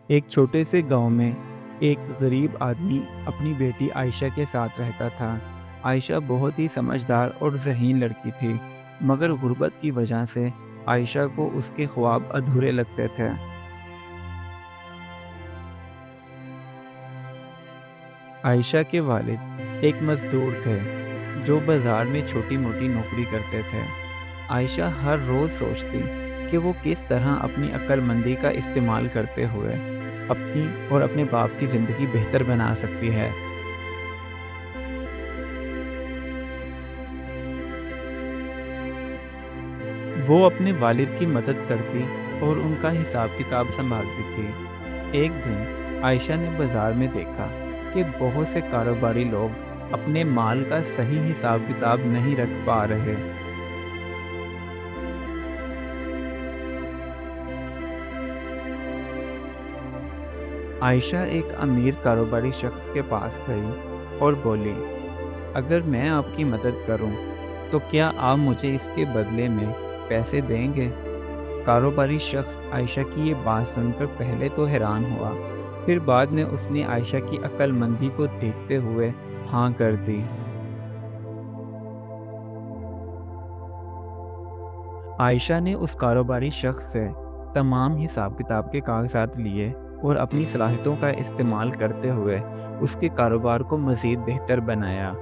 ایک چھوٹے سے گاؤں میں ایک غریب آدمی اپنی بیٹی عائشہ کے ساتھ رہتا تھا۔ عائشہ بہت ہی سمجھدار اور ذہین لڑکی تھی، مگر غربت کی وجہ سے عائشہ کو اس کے خواب ادھورے لگتے تھے۔ عائشہ کے والد ایک مزدور تھے جو بازار میں چھوٹی موٹی نوکری کرتے تھے۔ عائشہ ہر روز سوچتی کہ وہ کس طرح اپنی عقل مندی کا استعمال کرتے ہوئے اپنی اور اپنے باپ کی زندگی بہتر بنا سکتی ہے۔ وہ اپنے والد کی مدد کرتی اور ان کا حساب کتاب سنبھالتی تھی۔ ایک دن عائشہ نے بازار میں دیکھا کہ بہت سے کاروباری لوگ اپنے مال کا صحیح حساب کتاب نہیں رکھ پا رہے۔ عائشہ ایک امیر کاروباری شخص کے پاس گئی اور بولی، اگر میں آپ کی مدد کروں تو کیا آپ مجھے اس کے بدلے میں پیسے دیں گے؟ کاروباری شخص عائشہ کی یہ بات سن کر پہلے تو حیران ہوا، پھر بعد میں اس نے عائشہ کی عقل مندی کو دیکھتے ہوئے ہاں کر دی۔ عائشہ نے اس کاروباری شخص سے تمام حساب کتاب کے کاغذات لیے اور اپنی صلاحیتوں کا استعمال کرتے ہوئے اس کے کاروبار کو مزید بہتر بنایا،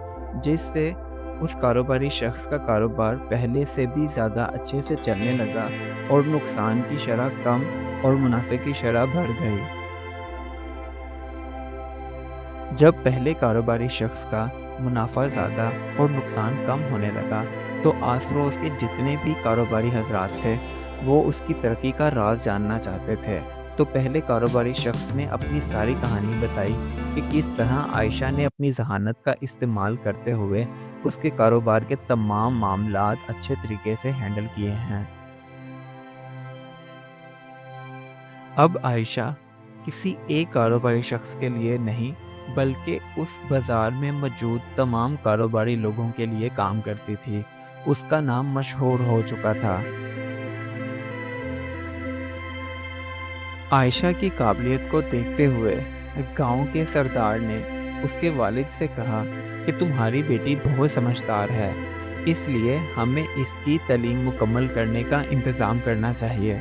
جس سے اس کاروباری شخص کا کاروبار پہلے سے بھی زیادہ اچھے سے چلنے لگا اور نقصان کی شرح کم اور منافع کی شرح بڑھ گئی۔ جب پہلے کاروباری شخص کا منافع زیادہ اور نقصان کم ہونے لگا تو آس پڑوس کے جتنے بھی کاروباری حضرات تھے وہ اس کی ترقی کا راز جاننا چاہتے تھے۔ تو پہلے کاروباری شخص نے اپنی ساری کہانی بتائی کہ کس طرح عائشہ نے اپنی ذہانت کا استعمال کرتے ہوئے اس کے کاروبار کے تمام معاملات اچھے طریقے سے ہینڈل کیے ہیں۔ اب عائشہ کسی ایک کاروباری شخص کے لیے نہیں بلکہ اس بازار میں موجود تمام کاروباری لوگوں کے لیے کام کرتی تھی۔ اس کا نام مشہور ہو چکا تھا۔ عائشہ کی قابلیت کو دیکھتے ہوئے گاؤں کے سردار نے اس کے والد سے کہا کہ تمہاری بیٹی بہت سمجھدار ہے، اس لیے ہمیں اس کی تعلیم مکمل کرنے کا انتظام کرنا چاہیے۔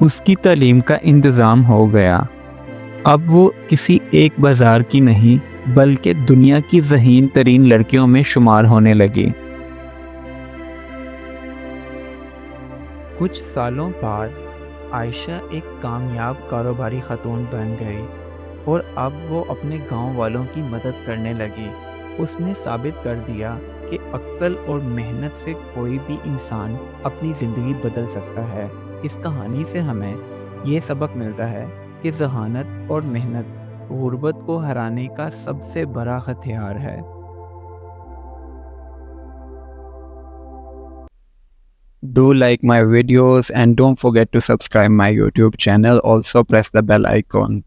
اس کی تعلیم کا انتظام ہو گیا۔ اب وہ کسی ایک بازار کی نہیں بلکہ دنیا کی ذہین ترین لڑکیوں میں شمار ہونے لگی۔ کچھ سالوں بعد عائشہ ایک کامیاب کاروباری خاتون بن گئی اور اب وہ اپنے گاؤں والوں کی مدد کرنے لگی۔ اس نے ثابت کر دیا کہ عقل اور محنت سے کوئی بھی انسان اپنی زندگی بدل سکتا ہے۔ اس کہانی سے ہمیں یہ سبق ملتا ہے کہ ذہانت اور محنت غربت کو ہرانے کا سب سے بڑا ہتھیار ہے۔ Do like my videos and don't forget to subscribe my YouTube channel. Also press the bell icon.